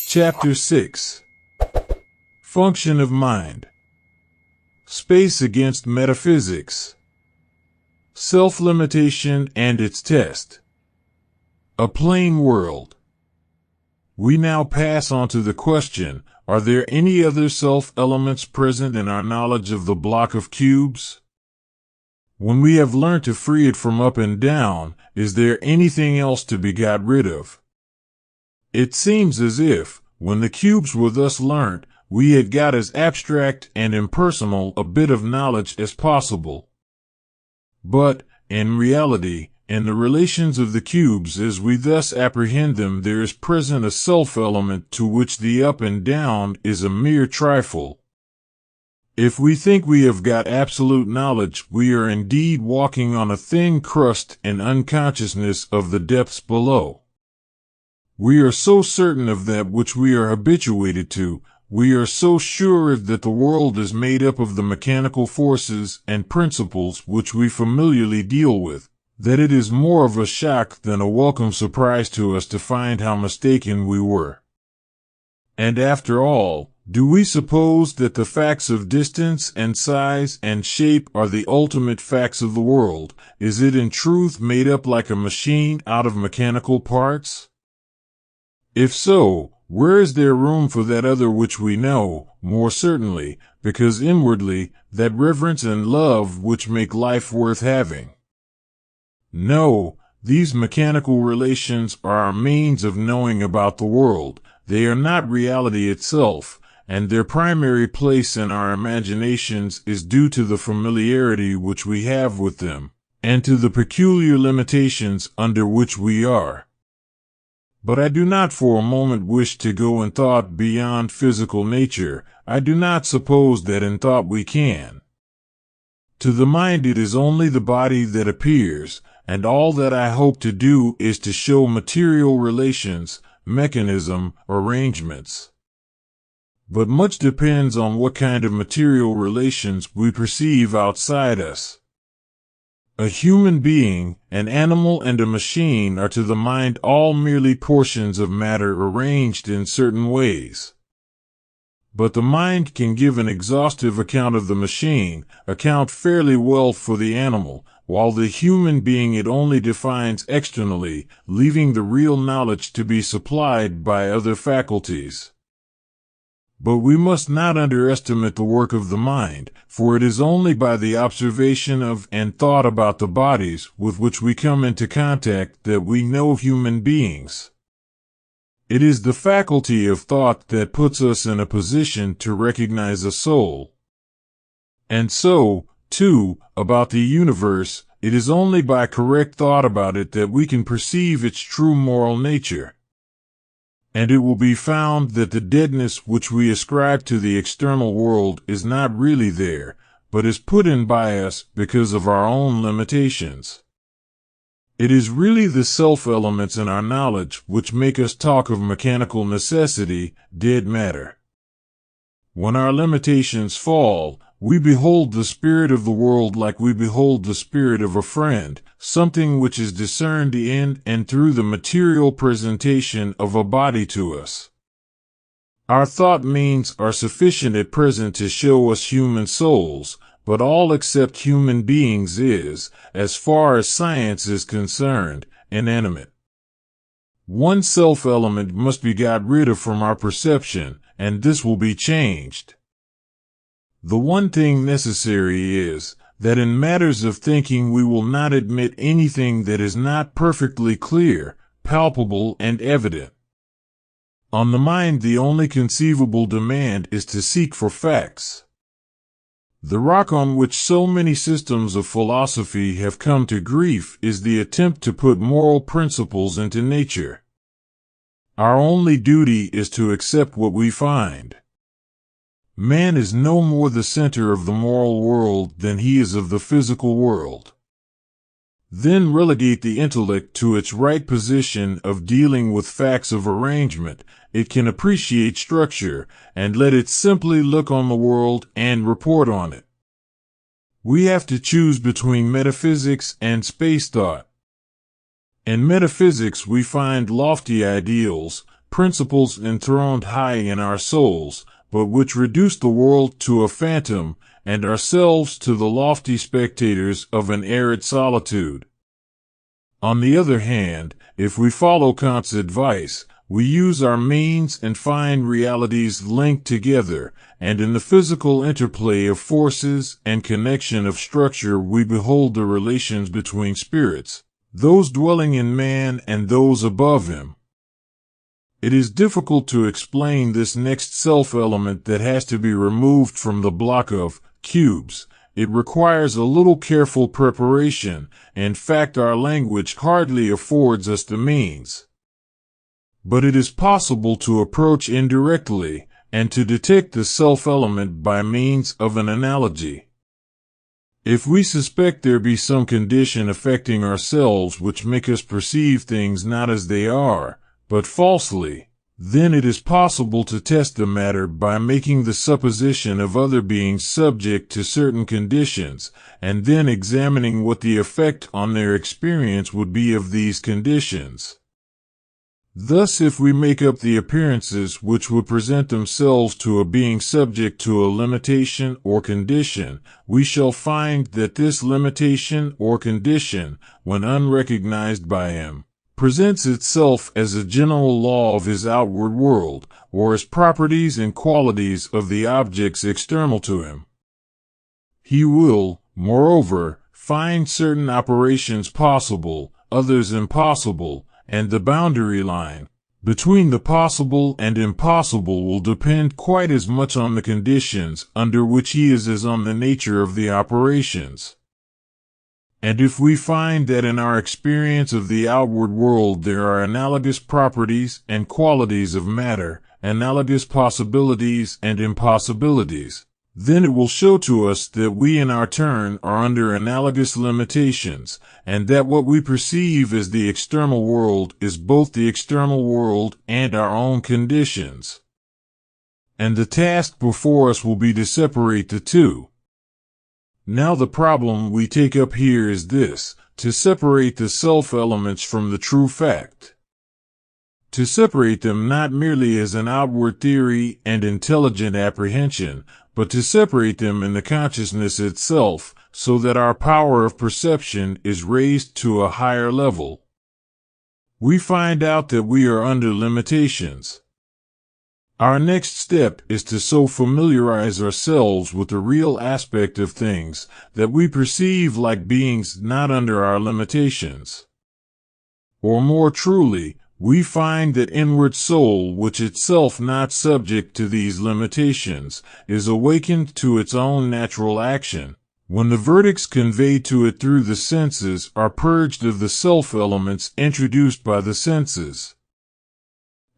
Chapter 6. Function of Mind. Space against Metaphysics. Self-limitation and its test. A plain world. We now pass on to the question, are there any other self-elements present in our knowledge of the block of cubes? When we have learned to free it from up and down, is there anything else to be got rid of? It seems as if, when the cubes were thus learnt, we had got as abstract and impersonal a bit of knowledge as possible. But, in reality, in the relations of the cubes as we thus apprehend them, there is present a self-element to which the up and down is a mere trifle. If we think we have got absolute knowledge, we are indeed walking on a thin crust in unconsciousness of the depths below. We are so certain of that which we are habituated to, we are so sure that the world is made up of the mechanical forces and principles which we familiarly deal with, that it is more of a shock than a welcome surprise to us to find how mistaken we were. And after all, do we suppose that the facts of distance and size and shape are the ultimate facts of the world? Is it in truth made up like a machine out of mechanical parts? If so, where is there room for that other which we know, more certainly, because inwardly, that reverence and love which make life worth having? No, these mechanical relations are our means of knowing about the world. They are not reality itself, and their primary place in our imaginations is due to the familiarity which we have with them, and to the peculiar limitations under which we are. But I do not for a moment wish to go in thought beyond physical nature. I do not suppose that in thought we can. To the mind it is only the body that appears, and all that I hope to do is to show material relations, mechanism, arrangements. But much depends on what kind of material relations we perceive outside us. A human being, an animal, and a machine are to the mind all merely portions of matter arranged in certain ways. But the mind can give an exhaustive account of the machine, account fairly well for the animal, while the human being it only defines externally, leaving the real knowledge to be supplied by other faculties. But we must not underestimate the work of the mind, for it is only by the observation of and thought about the bodies with which we come into contact that we know human beings. It is the faculty of thought that puts us in a position to recognize a soul. And so, too, about the universe, it is only by correct thought about it that we can perceive its true moral nature. And it will be found that the deadness which we ascribe to the external world is not really there, but is put in by us because of our own limitations. It is really the self-elements in our knowledge which make us talk of mechanical necessity, dead matter. When our limitations fall, we behold the spirit of the world like we behold the spirit of a friend, something which is discerned in and through the material presentation of a body to us. Our thought means are sufficient at present to show us human souls, but all except human beings is, as far as science is concerned, inanimate. One self-element must be got rid of from our perception, and this will be changed. The one thing necessary is, that in matters of thinking we will not admit anything that is not perfectly clear, palpable, and evident. On the mind the only conceivable demand is to seek for facts. The rock on which so many systems of philosophy have come to grief is the attempt to put moral principles into nature. Our only duty is to accept what we find. Man is no more the center of the moral world than he is of the physical world. Then relegate the intellect to its right position of dealing with facts of arrangement. It can appreciate structure, and let it simply look on the world and report on it. We have to choose between metaphysics and space thought. In metaphysics we find lofty ideals, principles enthroned high in our souls, but which reduce the world to a phantom, and ourselves to the lofty spectators of an arid solitude. On the other hand, if we follow Kant's advice, we use our means and find realities linked together, and in the physical interplay of forces and connection of structure we behold the relations between spirits, those dwelling in man and those above him. It is difficult to explain this next self-element that has to be removed from the block of cubes. It requires a little careful preparation. In fact, our language hardly affords us the means. But it is possible to approach indirectly, and to detect the self-element by means of an analogy. If we suspect there be some condition affecting ourselves which make us perceive things not as they are, but falsely, then it is possible to test the matter by making the supposition of other beings subject to certain conditions, and then examining what the effect on their experience would be of these conditions. Thus, if we make up the appearances which would present themselves to a being subject to a limitation or condition, we shall find that this limitation or condition, when unrecognized by him, presents itself as a general law of his outward world, or as properties and qualities of the objects external to him. He will, moreover, find certain operations possible, others impossible, and the boundary line between the possible and impossible will depend quite as much on the conditions under which he is as on the nature of the operations. And if we find that in our experience of the outward world there are analogous properties and qualities of matter, analogous possibilities and impossibilities, then it will show to us that we in our turn are under analogous limitations, and that what we perceive as the external world is both the external world and our own conditions. And the task before us will be to separate the two. Now the problem we take up here is this: to separate the self-elements from the true fact. To separate them not merely as an outward theory and intelligent apprehension, but to separate them in the consciousness itself, so that our power of perception is raised to a higher level. We find out that we are under limitations. Our next step is to so familiarize ourselves with the real aspect of things that we perceive like beings not under our limitations. Or more truly, we find that inward soul, which itself not subject to these limitations, is awakened to its own natural action, when the verdicts conveyed to it through the senses are purged of the self-elements introduced by the senses.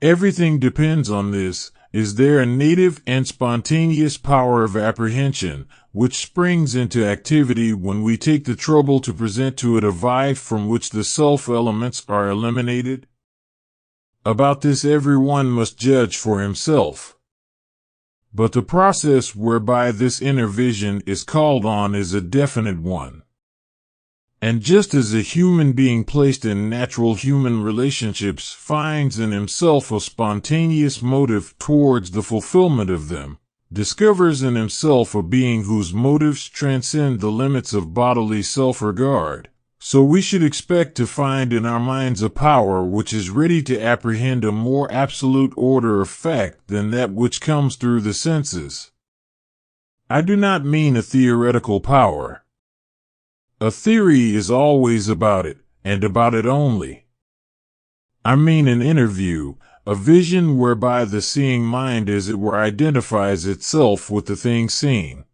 Everything depends on this. Is there a native and spontaneous power of apprehension, which springs into activity when we take the trouble to present to it a vice from which the self-elements are eliminated? About this everyone must judge for himself. But the process whereby this inner vision is called on is a definite one. And just as a human being placed in natural human relationships finds in himself a spontaneous motive towards the fulfillment of them, discovers in himself a being whose motives transcend the limits of bodily self-regard, so we should expect to find in our minds a power which is ready to apprehend a more absolute order of fact than that which comes through the senses. I do not mean a theoretical power. A theory is always about it, and about it only. I mean an inner view, a vision whereby the seeing mind as it were identifies itself with the thing seen.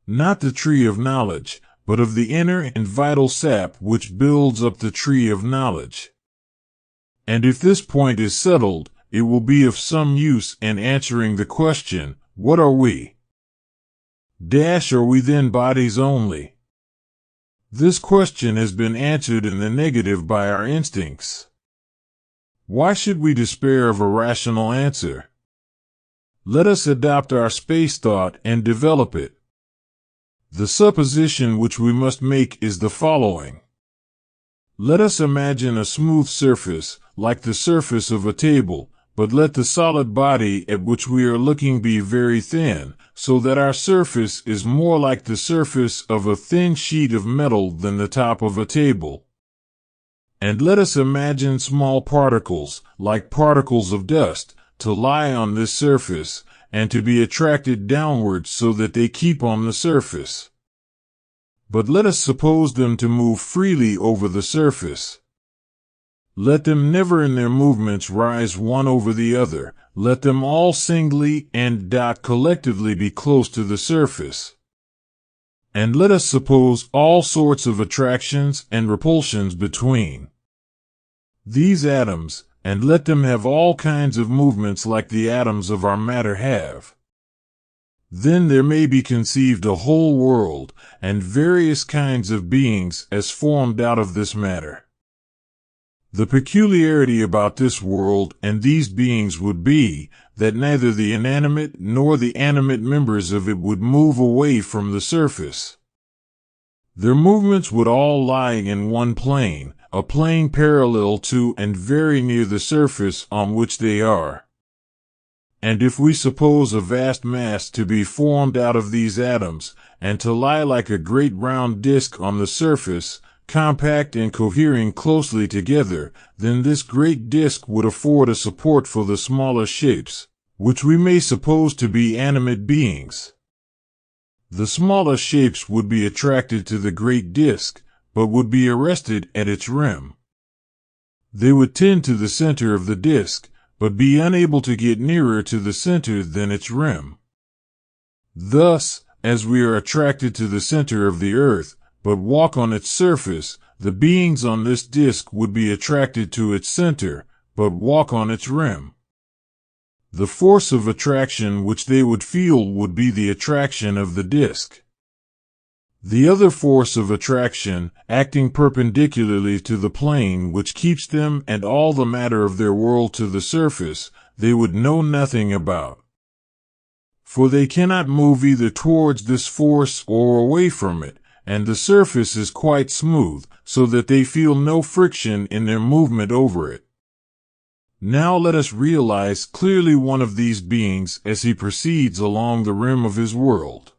Not the tree of knowledge, but of the inner and vital sap which builds up the tree of knowledge. And if this point is settled, it will be of some use in answering the question, what are we? Are we then bodies only? This question has been answered in the negative by our instincts. Why should we despair of a rational answer? Let us adopt our space thought and develop it. The supposition which we must make is the following. Let us imagine a smooth surface, like the surface of a table, but let the solid body at which we are looking be very thin, so that our surface is more like the surface of a thin sheet of metal than the top of a table. And let us imagine small particles, like particles of dust, to lie on this surface, and to be attracted downwards so that they keep on the surface. But let us suppose them to move freely over the surface. Let them never in their movements rise one over the other. Let them all singly and collectively be close to the surface. And let us suppose all sorts of attractions and repulsions between these atoms, and let them have all kinds of movements like the atoms of our matter have. Then there may be conceived a whole world, and various kinds of beings as formed out of this matter. The peculiarity about this world and these beings would be that neither the inanimate nor the animate members of it would move away from the surface. Their movements would all lie in one plane, a plane parallel to and very near the surface on which they are. And if we suppose a vast mass to be formed out of these atoms, and to lie like a great round disk on the surface, compact and cohering closely together, then this great disk would afford a support for the smaller shapes, which we may suppose to be animate beings. The smaller shapes would be attracted to the great disk, but would be arrested at its rim. They would tend to the center of the disk, but be unable to get nearer to the center than its rim. Thus, as we are attracted to the center of the earth, but walk on its surface, the beings on this disk would be attracted to its center, but walk on its rim. The force of attraction which they would feel would be the attraction of the disk. The other force of attraction, acting perpendicularly to the plane which keeps them and all the matter of their world to the surface, they would know nothing about. For they cannot move either towards this force or away from it, and the surface is quite smooth, so that they feel no friction in their movement over it. Now let us realize clearly one of these beings as he proceeds along the rim of his world.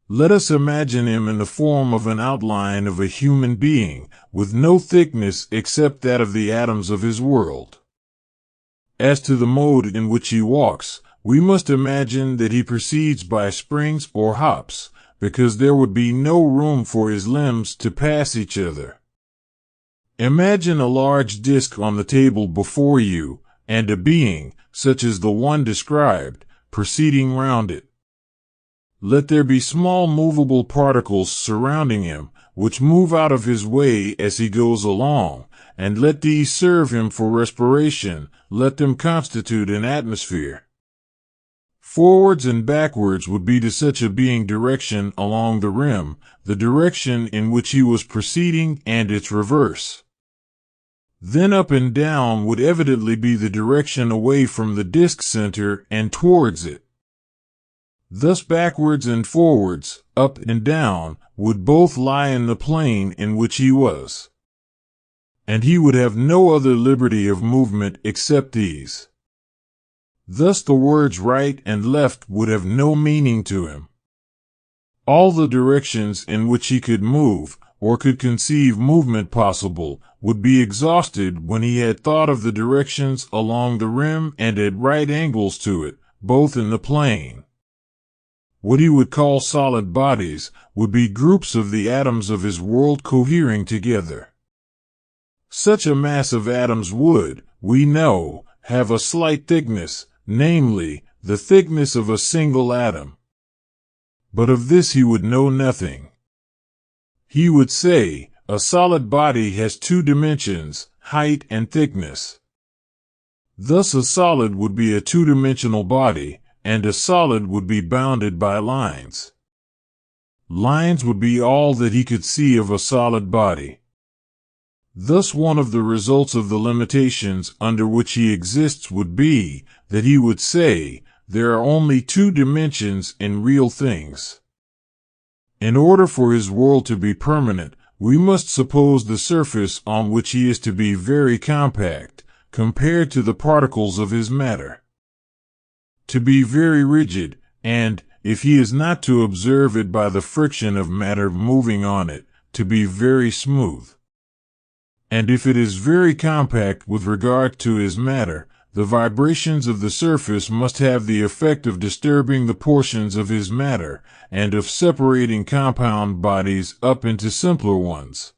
Let us imagine him in the form of an outline of a human being, with no thickness except that of the atoms of his world. As to the mode in which he walks, we must imagine that he proceeds by springs or hops, because there would be no room for his limbs to pass each other. Imagine a large disk on the table before you, and a being, such as the one described, proceeding round it. Let there be small movable particles surrounding him, which move out of his way as he goes along, and let these serve him for respiration. Let them constitute an atmosphere. Forwards and backwards would be to such a being direction along the rim, the direction in which he was proceeding and its reverse. Then up and down would evidently be the direction away from the disk center and towards it. Thus backwards and forwards, up and down, would both lie in the plane in which he was. And he would have no other liberty of movement except these. Thus the words right and left would have no meaning to him. All the directions in which he could move, or could conceive movement possible, would be exhausted when he had thought of the directions along the rim and at right angles to it, both in the plane. What he would call solid bodies would be groups of the atoms of his world cohering together. Such a mass of atoms would, we know, have a slight thickness, namely, the thickness of a single atom. But of this he would know nothing. He would say, a solid body has two dimensions, height and thickness. Thus a solid would be a two-dimensional body, and a solid would be bounded by lines. Lines would be all that he could see of a solid body. Thus one of the results of the limitations under which he exists would be that he would say, there are only two dimensions in real things. In order for his world to be permanent, we must suppose the surface on which he is to be very compact, compared to the particles of his matter, to be very rigid, and, if he is not to observe it by the friction of matter moving on it, to be very smooth. And if it is very compact with regard to his matter, the vibrations of the surface must have the effect of disturbing the portions of his matter, and of separating compound bodies up into simpler ones.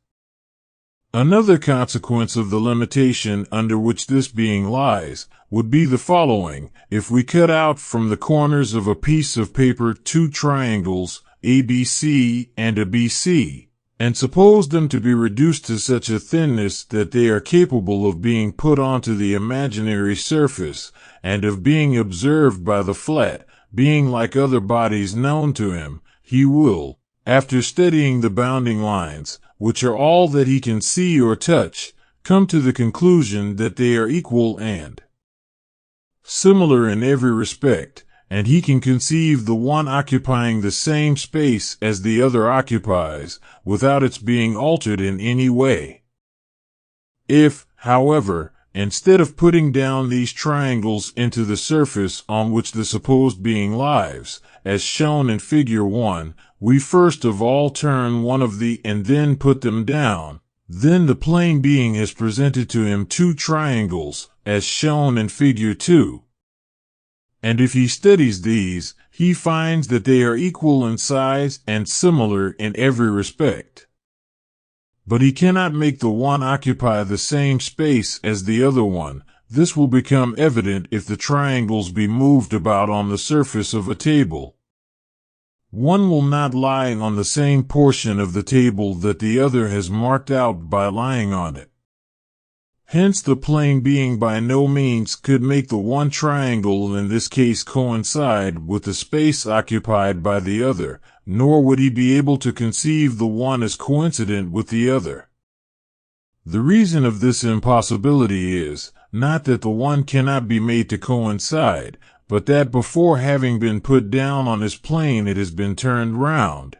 Another consequence of the limitation under which this being lies would be the following: if we cut out from the corners of a piece of paper two triangles, ABC and a BC, and suppose them to be reduced to such a thinness that they are capable of being put onto the imaginary surface, and of being observed by the flat being like other bodies known to him, he will, after studying the bounding lines, which are all that he can see or touch, come to the conclusion that they are equal and similar in every respect, and he can conceive the one occupying the same space as the other occupies, without its being altered in any way. If, however, instead of putting down these triangles into the surface on which the supposed being lies, as shown in Figure 1, we first of all turn one of the and then put them down, then the plane being has presented to him two triangles, as shown in Figure 2. And if he studies these, he finds that they are equal in size and similar in every respect. But he cannot make the one occupy the same space as the other one. This will become evident if the triangles be moved about on the surface of a table. One will not lie on the same portion of the table that the other has marked out by lying on it. Hence the plane being by no means could make the one triangle in this case coincide with the space occupied by the other, nor would he be able to conceive the one as coincident with the other. The reason of this impossibility is, not that the one cannot be made to coincide, but that before having been put down on his plane it has been turned round.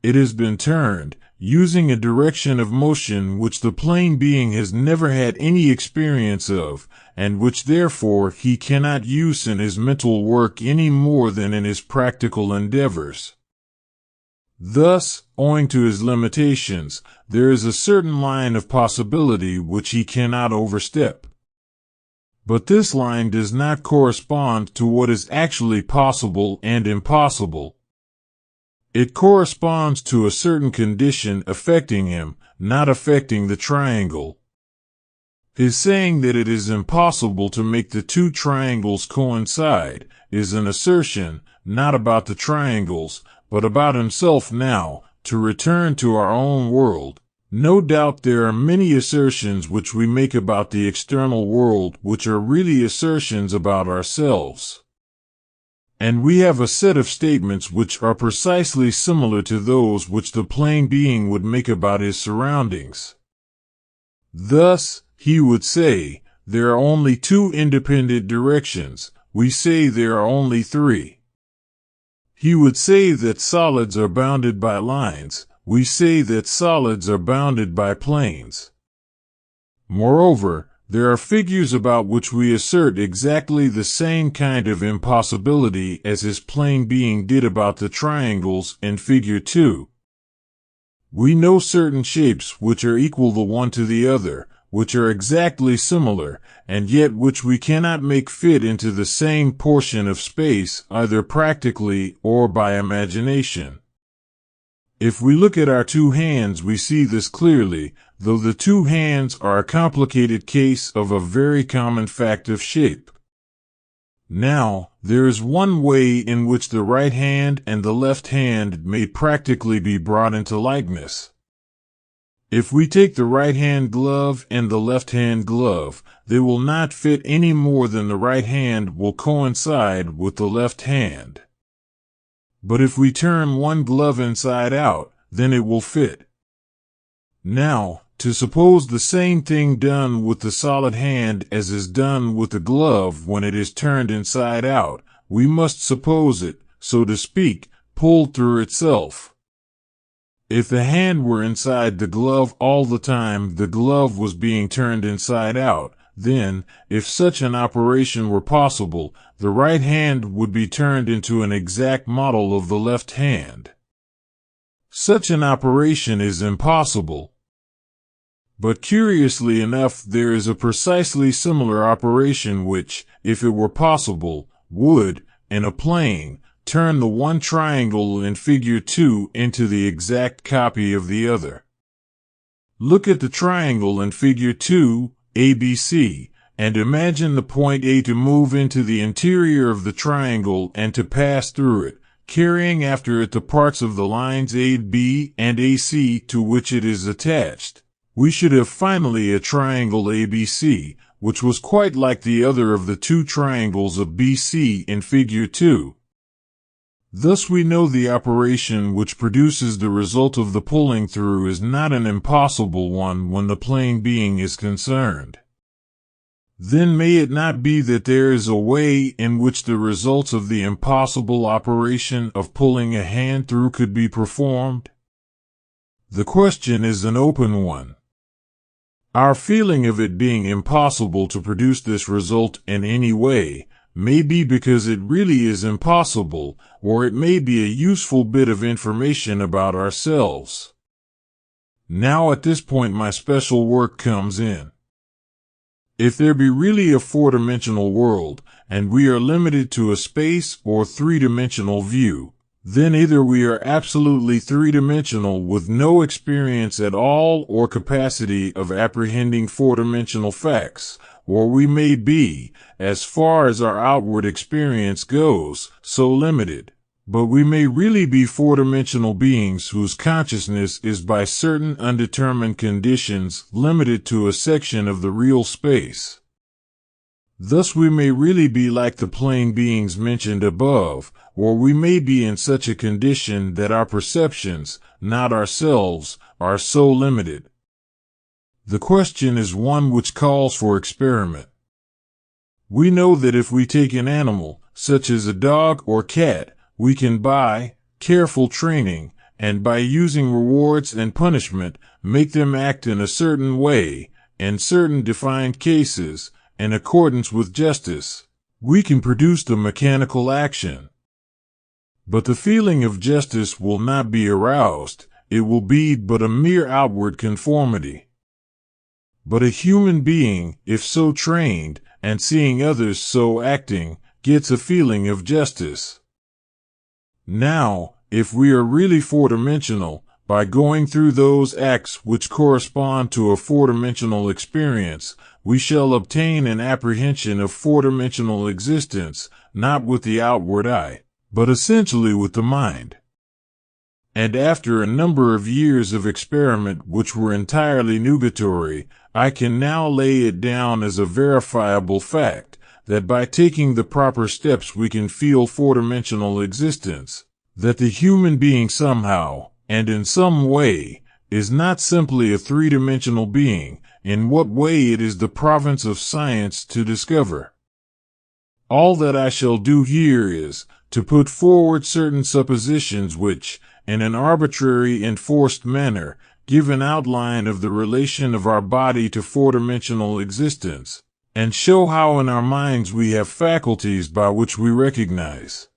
It has been turned, using a direction of motion which the plane being has never had any experience of, and which therefore he cannot use in his mental work any more than in his practical endeavors. Thus, owing to his limitations, there is a certain line of possibility which he cannot overstep. But this line does not correspond to what is actually possible and impossible. It corresponds to a certain condition affecting him, not affecting the triangle. His saying that it is impossible to make the two triangles coincide is an assertion, not about the triangles, but about himself. Now, to return to our own world. No doubt there are many assertions which we make about the external world which are really assertions about ourselves. And we have a set of statements which are precisely similar to those which the plane being would make about his surroundings. Thus, he would say, there are only two independent directions. We say there are only three. He would say that solids are bounded by lines. We say that solids are bounded by planes. Moreover, there are figures about which we assert exactly the same kind of impossibility as his plane being did about the triangles in Figure 2. We know certain shapes which are equal the one to the other, which are exactly similar, and yet which we cannot make fit into the same portion of space either practically or by imagination. If we look at our two hands we see this clearly, though the two hands are a complicated case of a very common fact of shape. Now, there is one way in which the right hand and the left hand may practically be brought into likeness. If we take the right hand glove and the left hand glove, they will not fit any more than the right hand will coincide with the left hand. But if we turn one glove inside out, then it will fit. Now, to suppose the same thing done with the solid hand as is done with the glove when it is turned inside out, we must suppose it, so to speak, pulled through itself. If the hand were inside the glove all the time, the glove was being turned inside out. Then, if such an operation were possible, the right hand would be turned into an exact model of the left hand. Such an operation is impossible. But curiously enough, there is a precisely similar operation which, if it were possible, would, in a plane, turn the one triangle in figure 2 into the exact copy of the other. Look at the triangle in figure 2, ABC, and imagine the point A to move into the interior of the triangle and to pass through it, carrying after it the parts of the lines AB and AC to which it is attached. We should have finally a triangle ABC, which was quite like the other of the two triangles of BC in figure 2. Thus we know the operation which produces the result of the pulling through is not an impossible one when the plane being is concerned. Then may it not be that there is a way in which the results of the impossible operation of pulling a hand through could be performed? The question is an open one. Our feeling of it being impossible to produce this result in any way may be because it really is impossible, or it may be a useful bit of information about ourselves. Now at this point my special work comes in. If there be really a four-dimensional world, and we are limited to a space or three-dimensional view, then either we are absolutely three-dimensional with no experience at all or capacity of apprehending four-dimensional facts, or we may be, as far as our outward experience goes, so limited. But we may really be four-dimensional beings whose consciousness is by certain undetermined conditions limited to a section of the real space. Thus we may really be like the plane beings mentioned above, or we may be in such a condition that our perceptions, not ourselves, are so limited. The question is one which calls for experiment. We know that if we take an animal, such as a dog or cat, we can by careful training, and by using rewards and punishment, make them act in a certain way, in certain defined cases, in accordance with justice. We can produce the mechanical action. But the feeling of justice will not be aroused, it will be but a mere outward conformity. But a human being, if so trained, and seeing others so acting, gets a feeling of justice. Now, if we are really four-dimensional, by going through those acts which correspond to a four-dimensional experience, we shall obtain an apprehension of four-dimensional existence, not with the outward eye, but essentially with the mind. And after a number of years of experiment which were entirely nugatory, I can now lay it down as a verifiable fact, that by taking the proper steps we can feel four-dimensional existence, that the human being somehow, and in some way, is not simply a three-dimensional being. In what way it is the province of science to discover. All that I shall do here is to put forward certain suppositions which, in an arbitrary and forced manner, give an outline of the relation of our body to four-dimensional existence, and show how in our minds we have faculties by which we recognize